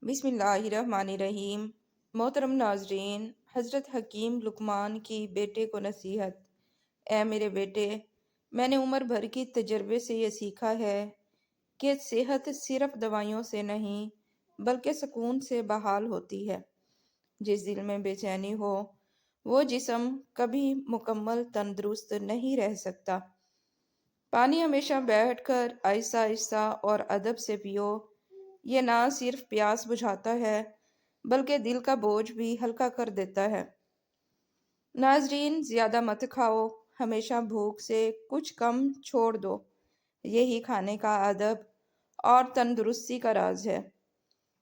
بسم اللہ الرحمن الرحیم۔ محترم ناظرین، حضرت حکیم لقمان کی بیٹے کو نصیحت۔ اے میرے بیٹے، میں نے عمر بھر کی تجربے سے یہ سیکھا ہے کہ صحت صرف دوائیوں سے نہیں بلکہ سکون سے بحال ہوتی ہے۔ جس دل میں بے چینی ہو وہ جسم کبھی مکمل تندرست نہیں رہ سکتا۔ پانی ہمیشہ بیٹھ کر آہستہ آہستہ اور ادب سے پیو۔ یہ نہ صرف پیاس بجھاتا ہے بلکہ دل کا بوجھ بھی ہلکا کر دیتا ہے۔ ناظرین، زیادہ مت کھاؤ، ہمیشہ بھوک سے کچھ کم چھوڑ دو۔ یہی کھانے کا ادب اور تندرستی کا راز ہے۔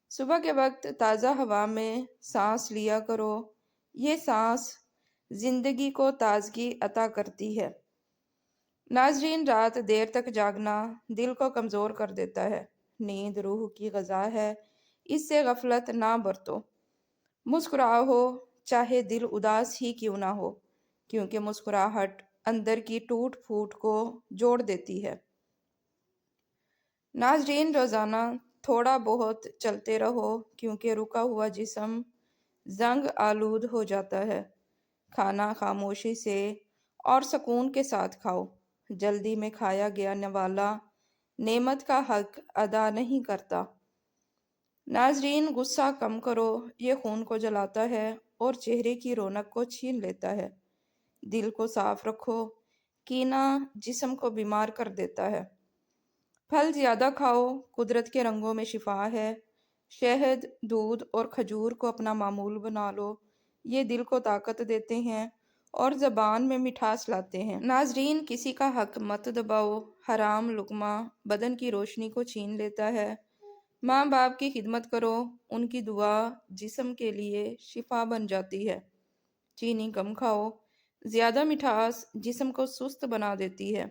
صبح کے وقت تازہ ہوا میں سانس لیا کرو۔ یہ سانس زندگی کو تازگی عطا کرتی ہے۔ ناظرین، رات دیر تک جاگنا دل کو کمزور کر دیتا ہے۔ نیند روح کی غذا ہے، اس سے غفلت نہ برتو۔ مسکراؤ چاہے دل اداس ہی کیوں نہ ہو، کیونکہ مسکراہٹ اندر کی ٹوٹ پھوٹ کو جوڑ دیتی ہے۔ ناظرین، روزانہ تھوڑا بہت چلتے رہو، کیونکہ رکا ہوا جسم زنگ آلود ہو جاتا ہے۔ کھانا خاموشی سے اور سکون کے ساتھ کھاؤ۔ جلدی میں کھایا گیا نوالا نعمت کا حق ادا نہیں کرتا۔ ناظرین، غصہ کم کرو، یہ خون کو جلاتا ہے اور چہرے کی رونق کو چھین لیتا ہے۔ دل کو صاف رکھو، کینہ جسم کو بیمار کر دیتا ہے۔ پھل زیادہ کھاؤ، قدرت کے رنگوں میں شفا ہے۔ شہد، دودھ اور کھجور کو اپنا معمول بنا لو، یہ دل کو طاقت دیتے ہیں اور زبان میں مٹھاس لاتے ہیں۔ ناظرین، کسی کا حق مت دباؤ، حرام لقمہ بدن کی روشنی کو چھین لیتا ہے۔ ماں باپ کی خدمت کرو، ان کی دعا جسم کے لیے شفا بن جاتی ہے۔ چینی کم کھاؤ، زیادہ مٹھاس جسم کو سست بنا دیتی ہے۔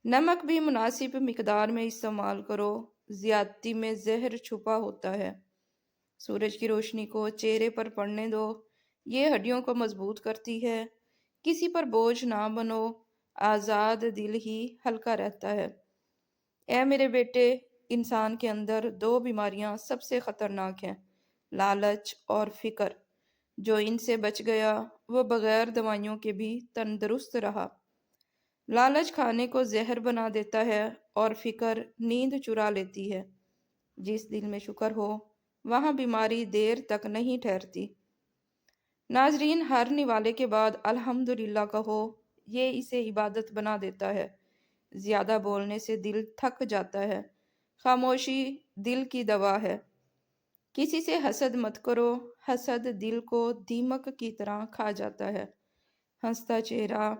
نمک بھی مناسب مقدار میں استعمال کرو، زیادتی میں زہر چھپا ہوتا ہے۔ سورج کی روشنی کو چہرے پر پڑنے دو، یہ ہڈیوں کو مضبوط کرتی ہے۔ کسی پر بوجھ نہ بنو، آزاد دل ہی ہلکا رہتا ہے۔ اے میرے بیٹے، انسان کے اندر دو بیماریاں سب سے خطرناک ہیں، لالچ اور فکر۔ جو ان سے بچ گیا وہ بغیر دوائیوں کے بھی تندرست رہا۔ لالچ کھانے کو زہر بنا دیتا ہے اور فکر نیند چرا لیتی ہے۔ جس دل میں شکر ہو وہاں بیماری دیر تک نہیں ٹھہرتی۔ ناظرین، ہر نوالے کے بعد الحمدللہ کہو، یہ اسے عبادت بنا دیتا ہے۔ زیادہ بولنے سے دل تھک جاتا ہے، خاموشی دل کی دوا ہے۔ کسی سے حسد مت کرو، حسد دل کو دیمک کی طرح کھا جاتا ہے۔ ہنستا چہرہ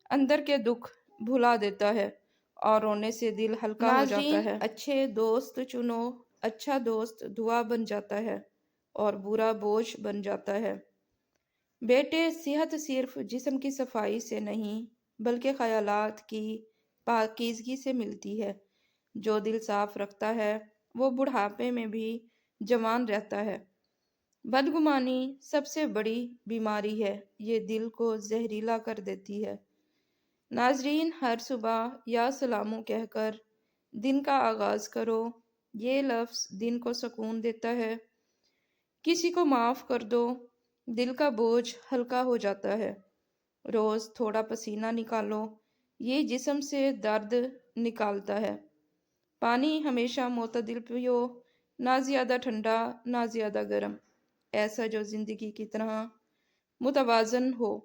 اندر کے دکھ بھلا دیتا ہے اور رونے سے دل ہلکا ہو جاتا ہے۔ اچھے دوست چنو، اچھا دوست دعا بن جاتا ہے اور برا بوجھ بن جاتا ہے۔ بیٹے، صحت صرف جسم کی صفائی سے نہیں بلکہ خیالات کی پاکیزگی سے ملتی ہے۔ جو دل صاف رکھتا ہے وہ بڑھاپے میں بھی جوان رہتا ہے۔ بدگمانی سب سے بڑی بیماری ہے، یہ دل کو زہریلا کر دیتی ہے۔ ناظرین، ہر صبح یا سلامو کہہ کر دن کا آغاز کرو، یہ لفظ دن کو سکون دیتا ہے۔ کسی کو معاف کر دو، دل کا بوجھ ہلکا ہو جاتا ہے۔ روز تھوڑا پسینہ نکالو، یہ جسم سے درد نکالتا ہے۔ پانی ہمیشہ معتدل پیو، نہ زیادہ ٹھنڈا نہ زیادہ گرم، ایسا جو زندگی کی طرح متوازن ہو۔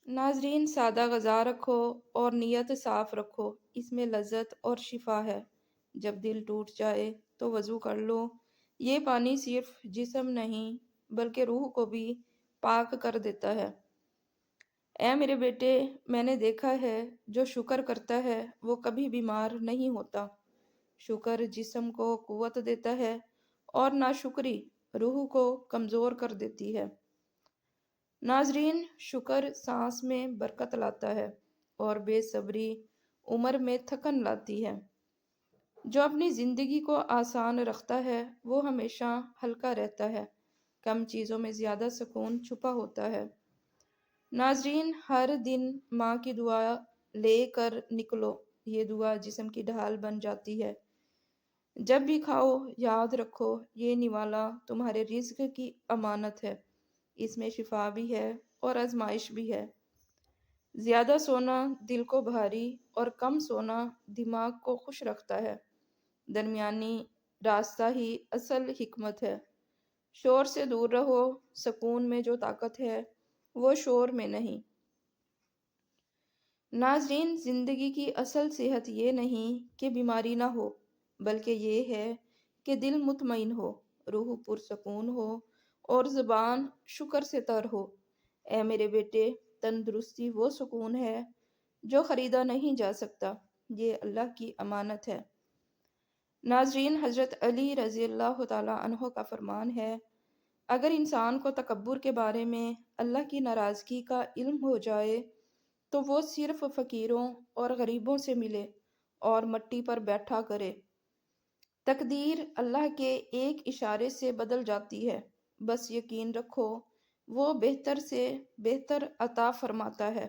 ناظرین، سادہ غذا رکھو اور نیت صاف رکھو، اس میں لذت اور شفا ہے۔ جب دل ٹوٹ جائے تو وضو کر لو، یہ پانی صرف جسم نہیں بلکہ روح کو بھی پاک کر دیتا ہے۔ اے میرے بیٹے، میں نے دیکھا ہے جو شکر کرتا ہے وہ کبھی بیمار نہیں ہوتا۔ شکر جسم کو قوت دیتا ہے اور ناشکری روح کو کمزور کر دیتی ہے۔ ناظرین، شکر سانس میں برکت لاتا ہے اور بے صبری عمر میں تھکن لاتی ہے۔ جو اپنی زندگی کو آسان رکھتا ہے وہ ہمیشہ ہلکا رہتا ہے۔ کم چیزوں میں زیادہ سکون چھپا ہوتا ہے۔ ناظرین، ہر دن ماں کی دعا لے کر نکلو، یہ دعا جسم کی ڈھال بن جاتی ہے۔ جب بھی کھاؤ یاد رکھو یہ نوالا تمہارے رزق کی امانت ہے، اس میں شفا بھی ہے اور آزمائش بھی ہے۔ زیادہ سونا دل کو بھاری اور کم سونا دماغ کو خوش رکھتا ہے۔ درمیانی راستہ ہی اصل حکمت ہے۔ شور سے دور رہو، سکون میں جو طاقت ہے وہ شور میں نہیں۔ ناظرین، زندگی کی اصل صحت یہ نہیں کہ بیماری نہ ہو، بلکہ یہ ہے کہ دل مطمئن ہو، روح پرسکون ہو اور زبان شکر سے تر ہو۔ اے میرے بیٹے، تندرستی وہ سکون ہے جو خریدا نہیں جا سکتا، یہ اللہ کی امانت ہے۔ ناظرین، حضرت علی رضی اللہ تعالیٰ عنہ کا فرمان ہے، اگر انسان کو تکبر کے بارے میں اللہ کی ناراضگی کا علم ہو جائے تو وہ صرف فقیروں اور غریبوں سے ملے اور مٹی پر بیٹھا کرے۔ تقدیر اللہ کے ایک اشارے سے بدل جاتی ہے، بس یقین رکھو وہ بہتر سے بہتر عطا فرماتا ہے۔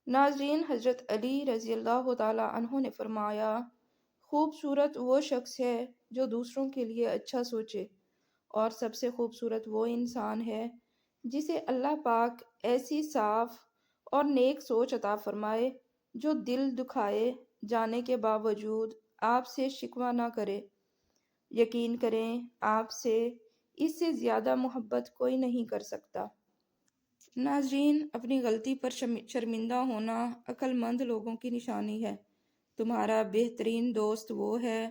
ناظرین، حضرت علی رضی اللہ تعالیٰ عنہ نے فرمایا، خوبصورت وہ شخص ہے جو دوسروں کے لیے اچھا سوچے، اور سب سے خوبصورت وہ انسان ہے جسے اللہ پاک ایسی صاف اور نیک سوچ عطا فرمائے جو دل دکھائے جانے کے باوجود آپ سے شکوہ نہ کرے۔ یقین کریں آپ سے اس سے زیادہ محبت کوئی نہیں کر سکتا۔ ناظرین، اپنی غلطی پر شرمندہ ہونا عقل مند لوگوں کی نشانی ہے۔ تمہارا بہترین دوست وہ ہے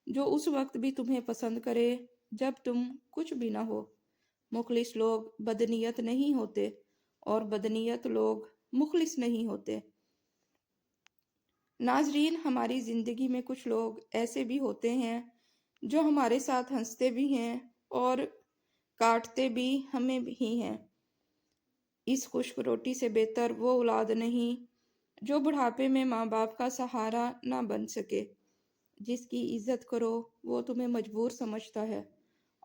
جو اس وقت بھی تمہیں پسند کرے جب تم کچھ بھی نہ ہو۔ مخلص لوگ بدنیت نہیں ہوتے اور بدنیت لوگ مخلص نہیں ہوتے۔ ناظرین، ہماری زندگی میں کچھ لوگ ایسے بھی ہوتے ہیں جو ہمارے ساتھ ہنستے بھی ہیں اور کاٹتے بھی ہمیں ہی ہیں۔ اس خشک روٹی سے بہتر وہ اولاد نہیں جو بڑھاپے میں ماں باپ کا سہارا نہ بن سکے۔ جس کی عزت کرو وہ تمہیں مجبور سمجھتا ہے،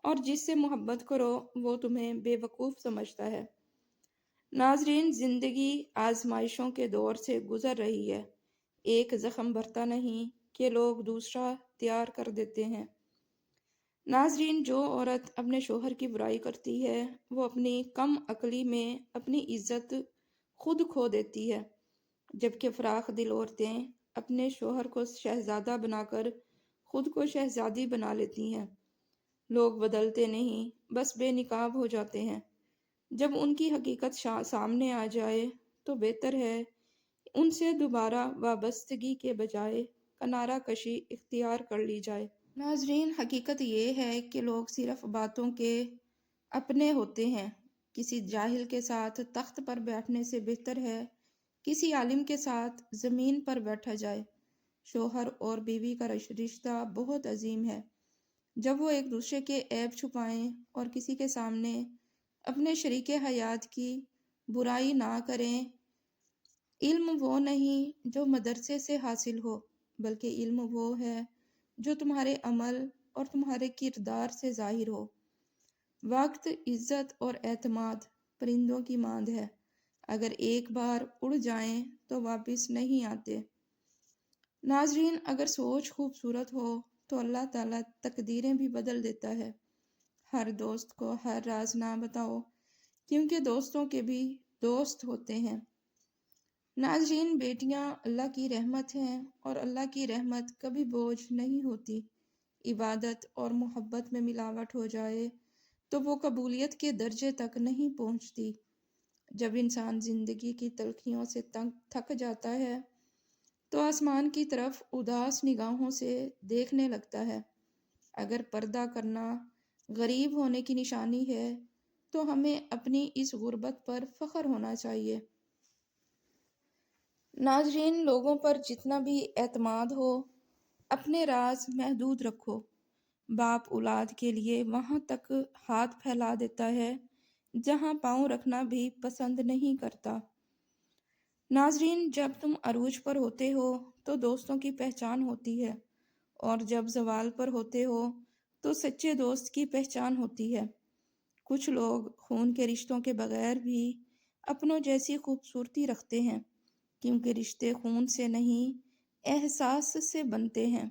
اور جس سے محبت کرو وہ تمہیں بے وقوف سمجھتا ہے۔ ناظرین، زندگی آزمائشوں کے دور سے گزر رہی ہے۔ ایک زخم بھرتا نہیں کہ لوگ دوسرا تیار کر دیتے ہیں۔ ناظرین، جو عورت اپنے شوہر کی برائی کرتی ہے وہ اپنی کم عقلی میں اپنی عزت خود کھو دیتی ہے، جبکہ فراخ دل عورتیں اپنے شوہر کو شہزادہ بنا کر خود کو شہزادی بنا لیتی ہیں۔ لوگ بدلتے نہیں، بس بے نقاب ہو جاتے ہیں۔ جب ان کی حقیقت سامنے آ جائے تو بہتر ہے ان سے دوبارہ وابستگی کے بجائے کنارہ کشی اختیار کر لی جائے۔ ناظرین، حقیقت یہ ہے کہ لوگ صرف باتوں کے اپنے ہوتے ہیں۔ کسی جاہل کے ساتھ تخت پر بیٹھنے سے بہتر ہے کسی عالم کے ساتھ زمین پر بیٹھا جائے۔ شوہر اور بیوی کا رشتہ بہت عظیم ہے۔ جب وہ ایک دوسرے کے عیب چھپائیں اور کسی کے سامنے اپنے شریک حیات کی برائی نہ کریں۔ علم وہ نہیں جو مدرسے سے حاصل ہو، بلکہ علم وہ ہے جو تمہارے عمل اور تمہارے کردار سے ظاہر ہو۔ وقت، عزت اور اعتماد پرندوں کی ماند ہے، اگر ایک بار اڑ جائیں تو واپس نہیں آتے۔ ناظرین، اگر سوچ خوبصورت ہو تو اللہ تعالیٰ تقدیریں بھی بدل دیتا ہے۔ ہر دوست کو ہر راز نہ بتاؤ، کیونکہ دوستوں کے بھی دوست ہوتے ہیں۔ ناظرین، بیٹیاں اللہ کی رحمت ہیں اور اللہ کی رحمت کبھی بوجھ نہیں ہوتی۔ عبادت اور محبت میں ملاوٹ ہو جائے تو وہ قبولیت کے درجے تک نہیں پہنچتی۔ جب انسان زندگی کی تلخیوں سے تھک جاتا ہے تو آسمان کی طرف اداس نگاہوں سے دیکھنے لگتا ہے۔ اگر پردہ کرنا غریب ہونے کی نشانی ہے تو ہمیں اپنی اس غربت پر فخر ہونا چاہیے۔ ناظرین، لوگوں پر جتنا بھی اعتماد ہو، اپنے راز محدود رکھو۔ باپ اولاد کے لیے وہاں تک ہاتھ پھیلا دیتا ہے جہاں پاؤں رکھنا بھی پسند نہیں کرتا۔ ناظرین، جب تم عروج پر ہوتے ہو تو دوستوں کی پہچان ہوتی ہے، اور جب زوال پر ہوتے ہو تو سچے دوست کی پہچان ہوتی ہے۔ کچھ لوگ خون کے رشتوں کے بغیر بھی اپنوں جیسی خوبصورتی رکھتے ہیں، کیونکہ رشتے خون سے نہیں احساس سے بنتے ہیں۔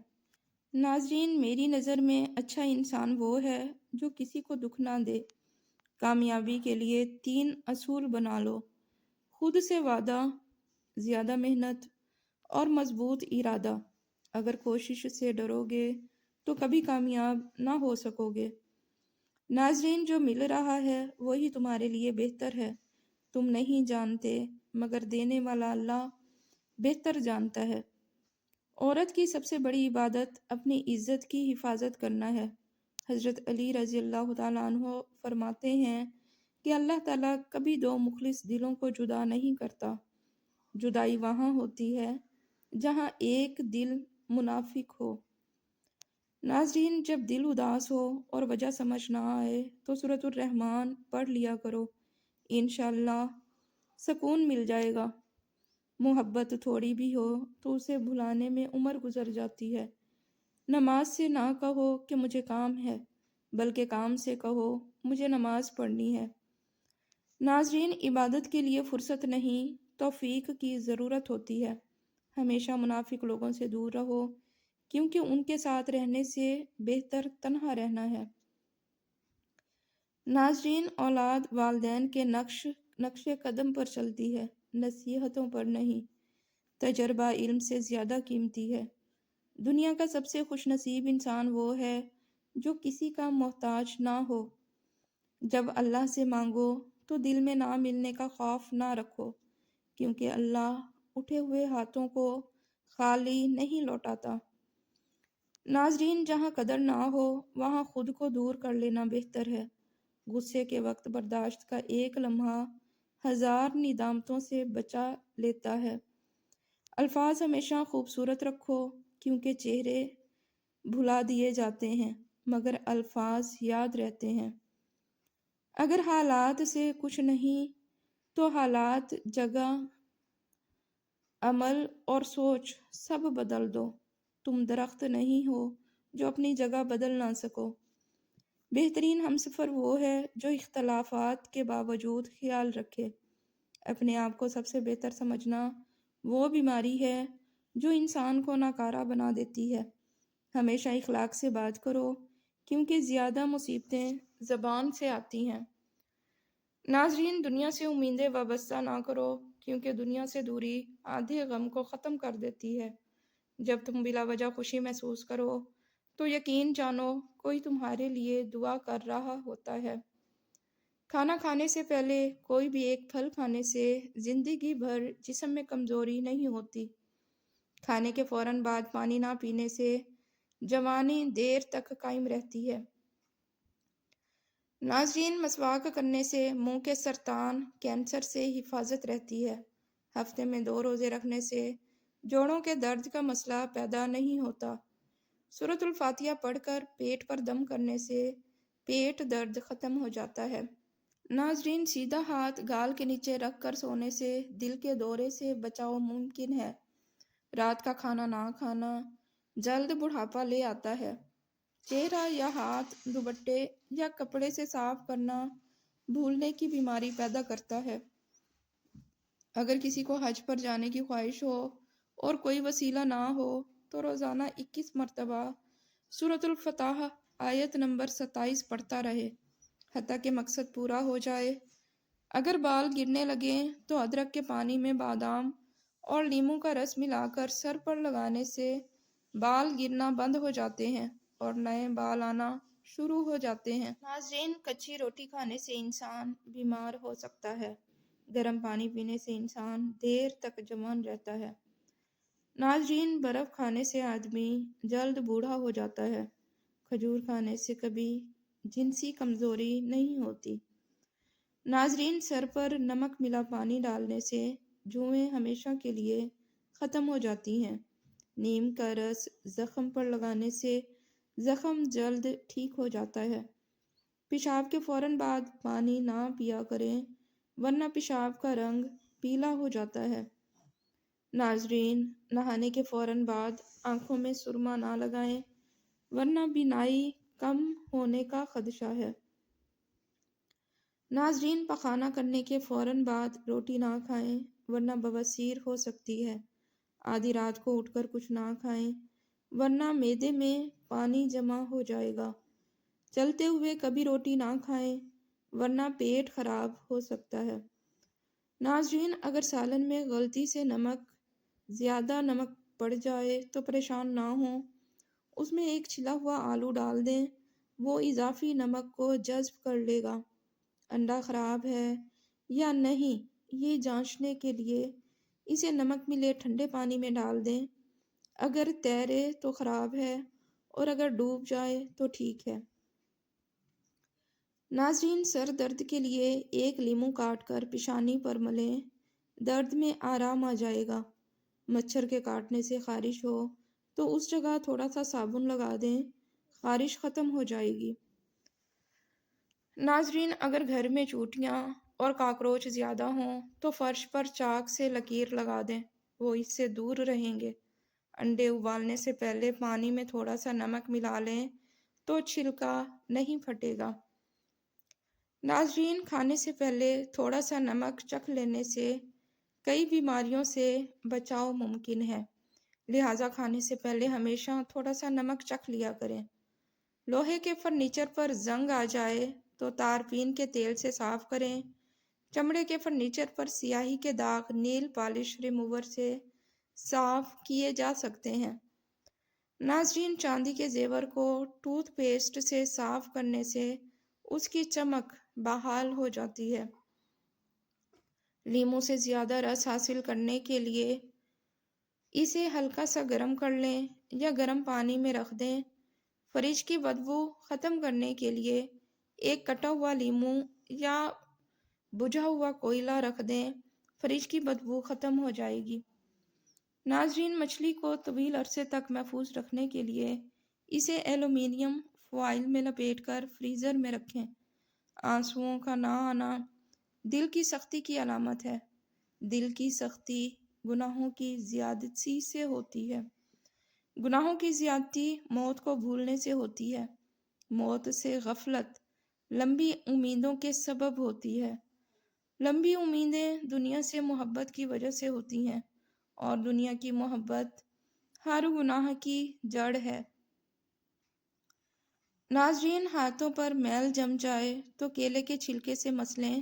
ناظرین، میری نظر میں اچھا انسان وہ ہے جو کسی کو دکھ نہ دے۔ کامیابی کے لیے 3 اصول بنا لو: خود سے وعدہ، زیادہ محنت اور مضبوط ارادہ۔ اگر کوشش سے ڈرو گے تو کبھی کامیاب نہ ہو سکو گے۔ ناظرین، جو مل رہا ہے وہی تمہارے لیے بہتر ہے۔ تم نہیں جانتے مگر دینے والا اللہ بہتر جانتا ہے۔ عورت کی سب سے بڑی عبادت اپنی عزت کی حفاظت کرنا ہے۔ حضرت علی رضی اللہ تعالیٰ عنہ فرماتے ہیں کہ اللہ تعالیٰ کبھی 2 مخلص دلوں کو جدا نہیں کرتا۔ جدائی وہاں ہوتی ہے جہاں ایک دل منافق ہو۔ ناظرین، جب دل اداس ہو اور وجہ سمجھ نہ آئے تو سورۃ الرحمن پڑھ لیا کرو، انشاءاللہ سکون مل جائے گا۔ محبت تھوڑی بھی ہو تو اسے بھلانے میں عمر گزر جاتی ہے۔ نماز سے نہ کہو کہ مجھے کام ہے، بلکہ کام سے کہو مجھے نماز پڑھنی ہے۔ ناظرین، عبادت کے لیے فرصت نہیں، توفیق کی ضرورت ہوتی ہے۔ ہمیشہ منافق لوگوں سے دور رہو، کیونکہ ان کے ساتھ رہنے سے بہتر تنہا رہنا ہے۔ ناظرین، اولاد والدین کے نقش قدم پر چلتی ہے، نصیحتوں پر نہیں۔ تجربہ علم سے زیادہ قیمتی ہے۔ دنیا کا سب سے خوش نصیب انسان وہ ہے جو کسی کا محتاج نہ ہو۔ جب اللہ سے مانگو تو دل میں نہ ملنے کا خوف نہ رکھو، کیونکہ اللہ اٹھے ہوئے ہاتھوں کو خالی نہیں لوٹاتا۔ ناظرین، جہاں قدر نہ ہو وہاں خود کو دور کر لینا بہتر ہے۔ غصے کے وقت برداشت کا ایک لمحہ 1000 ندامتوں سے بچا لیتا ہے۔ الفاظ ہمیشہ خوبصورت رکھو، کیونکہ چہرے بھلا دیے جاتے ہیں مگر الفاظ یاد رہتے ہیں۔ اگر حالات سے کچھ نہیں تو حالات، جگہ، عمل اور سوچ سب بدل دو۔ تم درخت نہیں ہو جو اپنی جگہ بدل نہ سکو۔ بہترین ہمسفر وہ ہے جو اختلافات کے باوجود خیال رکھے۔ اپنے آپ کو سب سے بہتر سمجھنا وہ بیماری ہے جو انسان کو ناکارہ بنا دیتی ہے۔ ہمیشہ اخلاق سے بات کرو، کیونکہ زیادہ مصیبتیں زبان سے آتی ہیں۔ ناظرین، دنیا سے امیدیں وابستہ نہ کرو، کیونکہ دنیا سے دوری آدھے غم کو ختم کر دیتی ہے۔ جب تم بلا وجہ خوشی محسوس کرو تو یقین جانو کوئی تمہارے لیے دعا کر رہا ہوتا ہے۔ کھانا کھانے سے پہلے کوئی بھی ایک پھل کھانے سے زندگی بھر جسم میں کمزوری نہیں ہوتی۔ کھانے کے فوراً بعد پانی نہ پینے سے جوانی دیر تک قائم رہتی ہے۔ ناظرین، مسواک کرنے سے منہ کے سرطان، کینسر سے حفاظت رہتی ہے۔ ہفتے میں 2 روزے رکھنے سے جوڑوں کے درد کا مسئلہ پیدا نہیں ہوتا۔ سورۃ الفاتحہ پڑھ کر پیٹ پر دم کرنے سے پیٹ درد ختم ہو جاتا ہے۔ ناظرین، سیدھا ہاتھ گال کے نیچے رکھ کر سونے سے دل کے دورے سے بچاؤ ممکن ہے۔ رات کا کھانا نہ کھانا جلد بڑھاپا لے آتا ہے۔ چہرہ یا ہاتھ دوپٹے یا کپڑے سے صاف کرنا بھولنے کی بیماری پیدا کرتا ہے۔ اگر کسی کو حج پر جانے کی خواہش ہو اور کوئی وسیلہ نہ ہو تو روزانہ 21 مرتبہ سورۃ الفتح آیت نمبر 27 پڑھتا رہے، حتیٰ کہ مقصد پورا ہو جائے۔ اگر بال گرنے لگیں تو ادرک کے پانی میں بادام اور لیموں کا رس ملا کر سر پر لگانے سے بال گرنا بند ہو جاتے ہیں اور نئے بال آنا شروع ہو جاتے ہیں۔ ناظرین، کچی روٹی کھانے سے انسان بیمار ہو سکتا ہے۔ گرم پانی پینے سے انسان دیر تک جوان رہتا ہے۔ ناظرین، برف کھانے سے آدمی جلد بوڑھا ہو جاتا ہے۔ کھجور کھانے سے کبھی جنسی کمزوری نہیں ہوتی۔ ناظرین، سر پر نمک ملا پانی ڈالنے سے جوئیں ہمیشہ کے لیے ختم ہو جاتی ہیں۔ نیم کا رس زخم پر لگانے سے زخم جلد ٹھیک ہو جاتا ہے۔ پیشاب کے فوراً بعد پانی نہ پیا کریں، ورنہ پیشاب کا رنگ پیلا ہو جاتا ہے۔ ناظرین، نہانے کے فوراً بعد آنکھوں میں سرما نہ لگائیں، ورنہ بینائی کم ہونے کا خدشہ ہے۔ ناظرین، پخانہ کرنے کے فوراً بعد روٹی نہ کھائیں، ورنہ بواسیر ہو سکتی ہے۔ آدھی رات کو اٹھ کر کچھ نہ کھائیں، ورنہ معدے میں پانی جمع ہو جائے گا۔ چلتے ہوئے کبھی روٹی نہ کھائیں ورنہ پیٹ خراب ہو سکتا ہے۔ ناظرین، اگر سالن میں غلطی سے زیادہ نمک پڑ جائے تو پریشان نہ ہوں، اس میں ایک چھلا ہوا آلو ڈال دیں، وہ اضافی نمک کو جذب کر لے گا۔ انڈا خراب ہے یا نہیں یہ جانچنے کے لیے اسے نمک ملے ٹھنڈے پانی میں ڈال دیں، اگر تیرے تو خراب ہے اور اگر ڈوب جائے تو ٹھیک ہے۔ ناظرین، سر درد کے لیے ایک لیموں کاٹ کر پیشانی پر ملیں، درد میں آرام آ جائے گا۔ مچھر کے کاٹنے سے خارش ہو تو اس جگہ تھوڑا سا صابن لگا دیں، خارش ختم ہو جائے گی۔ ناظرین، اگر گھر میں چونٹیاں اور کاکروچ زیادہ ہوں تو فرش پر چاک سے لکیر لگا دیں، وہ اس سے دور رہیں گے۔ انڈے ابالنے سے پہلے پانی میں تھوڑا سا نمک ملا لیں تو چھلکا نہیں پھٹے گا۔ ناظرین، کھانے سے پہلے تھوڑا سا نمک چکھ لینے سے کئی بیماریوں سے بچاؤ ممکن ہے، لہٰذا کھانے سے پہلے ہمیشہ تھوڑا سا نمک چکھ لیا کریں۔ لوہے کے فرنیچر پر زنگ آ جائے تو تارپین کے تیل سے صاف کریں۔ چمڑے کے فرنیچر پر سیاہی کے داغ نیل پالش ریموور سے صاف کیے جا سکتے ہیں۔ ناظرین، چاندی کے زیور کو ٹوتھ پیسٹ سے صاف کرنے سے اس کی چمک بحال ہو جاتی ہے۔ لیموں سے زیادہ رس حاصل کرنے کے لیے اسے ہلکا سا گرم کر لیں یا گرم پانی میں رکھ دیں۔ فریج کی بدبو ختم کرنے کے لیے ایک کٹا ہوا لیموں یا بجھا ہوا کوئلہ رکھ دیں، فریج کی بدبو ختم ہو جائے گی۔ ناظرین، مچھلی کو طویل عرصے تک محفوظ رکھنے کے لیے اسے ایلومینیم فوائل میں لپیٹ کر فریزر میں رکھیں۔ آنسوؤں کا نہ آنا دل کی سختی کی علامت ہے۔ دل کی سختی گناہوں کی زیادتی سے ہوتی ہے۔ گناہوں کی زیادتی موت کو بھولنے سے ہوتی ہے۔ موت سے غفلت لمبی امیدوں کے سبب ہوتی ہے۔ لمبی امیدیں دنیا سے محبت کی وجہ سے ہوتی ہیں اور دنیا کی محبت ہر گناہ کی جڑ ہے۔ ناظرین، ہاتھوں پر میل جم جائے تو کیلے کے چھلکے سے مسلیں،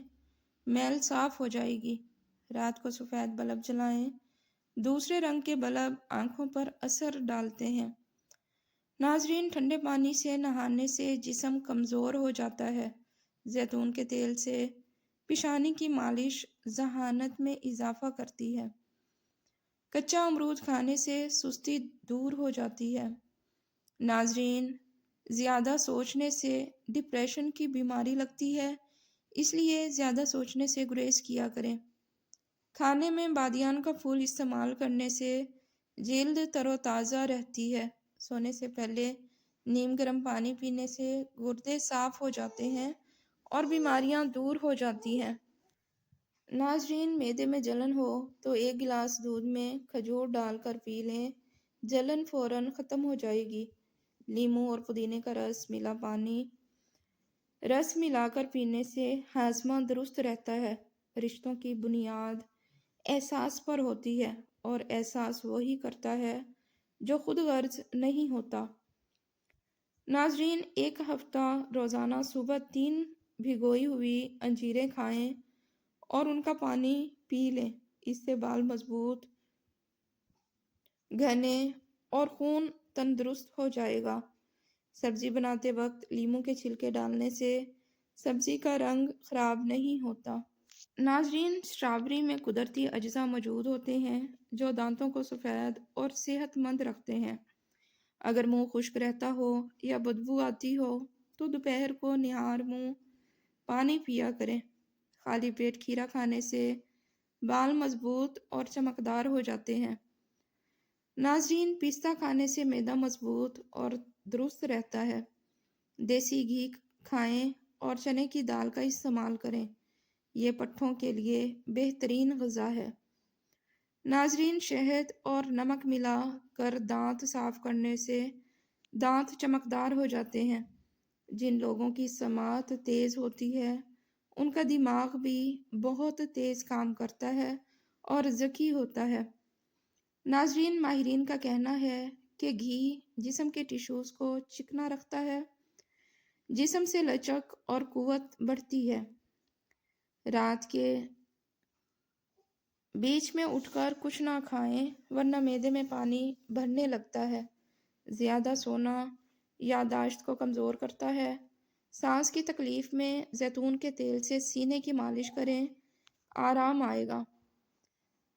میل صاف ہو جائے گی۔ رات کو سفید بلب جلائیں، دوسرے رنگ کے بلب آنکھوں پر اثر ڈالتے ہیں۔ ناظرین، ٹھنڈے پانی سے نہانے سے جسم کمزور ہو جاتا ہے۔ زیتون کے تیل سے پیشانی کی مالش ذہانت میں اضافہ کرتی ہے۔ کچا امرود کھانے سے سستی دور ہو جاتی ہے۔ ناظرین، زیادہ سوچنے سے ڈپریشن کی بیماری لگتی ہے، اس لیے زیادہ سوچنے سے گریز کیا کریں۔ کھانے میں بادیان کا پھول استعمال کرنے سے جلد تر و تازہ رہتی ہے۔ سونے سے پہلے نیم گرم پانی پینے سے گردے صاف ہو جاتے ہیں اور بیماریاں دور ہو جاتی ہیں۔ ناظرین، معدے میں جلن ہو تو ایک گلاس دودھ میں کھجور ڈال کر پی لیں، جلن فوراً ختم ہو جائے گی۔ لیموں اور پودینے کا رس ملا کر پینے سے ہاضمہ درست رہتا ہے۔ رشتوں کی بنیاد احساس پر ہوتی ہے اور احساس وہی کرتا ہے جو خود غرض نہیں ہوتا۔ ناظرین، ایک ہفتہ روزانہ صبح 3 بھگوئی ہوئی انجیریں کھائیں اور ان کا پانی پی لیں، اس سے بال مضبوط، گھنے اور خون تندرست ہو جائے گا۔ سبزی بناتے وقت لیموں کے چھلکے ڈالنے سے سبزی کا رنگ خراب نہیں ہوتا۔ ناظرین، اسٹرابیری میں قدرتی اجزاء موجود ہوتے ہیں جو دانتوں کو سفید اور صحت مند رکھتے ہیں۔ اگر منہ خشک رہتا ہو یا بدبو آتی ہو تو دوپہر کو نہار منہ پانی پیا کریں۔ خالی پیٹ کھیرا کھانے سے بال مضبوط اور چمکدار ہو جاتے ہیں۔ ناظرین، پستہ کھانے سے معدہ مضبوط اور درست رہتا ہے۔ دیسی گھی کھائیں اور چنے کی دال کا استعمال کریں، یہ پٹھوں کے لیے بہترین غذا ہے۔ ناظرین، شہد اور نمک ملا کر دانت صاف کرنے سے دانت چمکدار ہو جاتے ہیں۔ جن لوگوں کی سماعت تیز ہوتی ہے ان کا دماغ بھی بہت تیز کام کرتا ہے اور ذکی ہوتا ہے۔ ناظرین، ماہرین کا کہنا ہے کہ گھی جسم کے ٹیشوز کو چکنا رکھتا ہے، جسم سے لچک اور قوت بڑھتی ہے۔ رات کے بیچ میں اٹھ کر کچھ نہ کھائیں ورنہ معدے میں پانی بھرنے لگتا ہے۔ زیادہ سونا یادداشت کو کمزور کرتا ہے۔ سانس کی تکلیف میں زیتون کے تیل سے سینے کی مالش کریں، آرام آئے گا۔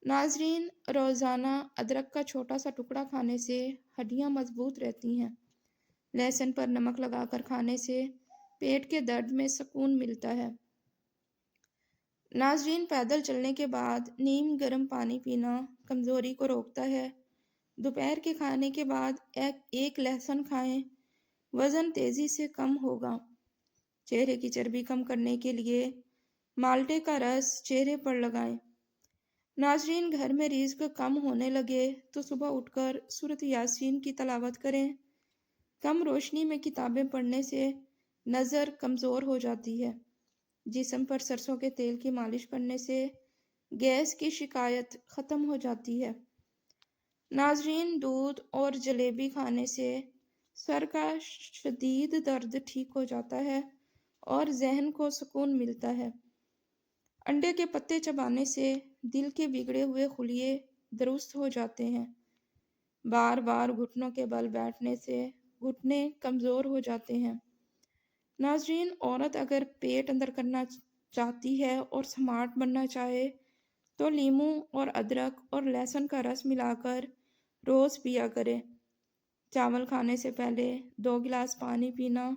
ناظرین، روزانہ ادرک کا چھوٹا سا ٹکڑا کھانے سے ہڈیاں مضبوط رہتی ہیں۔ لہسن پر نمک لگا کر کھانے سے پیٹ کے درد میں سکون ملتا ہے۔ ناظرین، پیدل چلنے کے بعد نیم گرم پانی پینا کمزوری کو روکتا ہے۔ دوپہر کے کھانے کے بعد ایک لہسن کھائیں، وزن تیزی سے کم ہوگا۔ چہرے کی چربی کم کرنے کے لیے مالٹے کا رس چہرے پر لگائیں۔ ناظرین، گھر میں رزق کم ہونے لگے تو صبح اٹھ کر سورۃ یاسین کی تلاوت کریں۔ کم روشنی میں کتابیں پڑھنے سے نظر کمزور ہو جاتی ہے۔ جسم پر سرسوں کے تیل کی مالش کرنے سے گیس کی شکایت ختم ہو جاتی ہے۔ ناظرین، دودھ اور جلیبی کھانے سے سر کا شدید درد ٹھیک ہو جاتا ہے اور ذہن کو سکون ملتا ہے۔ انڈے کے پتے چبانے سے دل کے بگڑے ہوئے خلیے درست ہو جاتے ہیں۔ بار بار گھٹنوں کے بل بیٹھنے سے گھٹنے کمزور ہو جاتے ہیں۔ ناظرین، عورت اگر پیٹ اندر کرنا چاہتی ہے اور سمارٹ بننا چاہے تو لیموں اور ادرک اور لہسن کا رس ملا کر روز پیا کرے۔ چاول کھانے سے پہلے 2 گلاس پانی پینا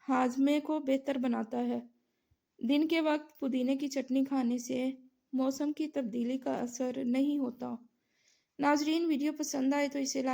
ہاضمے کو بہتر بناتا ہے۔ دن کے وقت پودینے کی چٹنی کھانے سے موسم کی تبدیلی کا اثر نہیں ہوتا۔ ناظرین، ویڈیو پسند آئے تو اسے لائک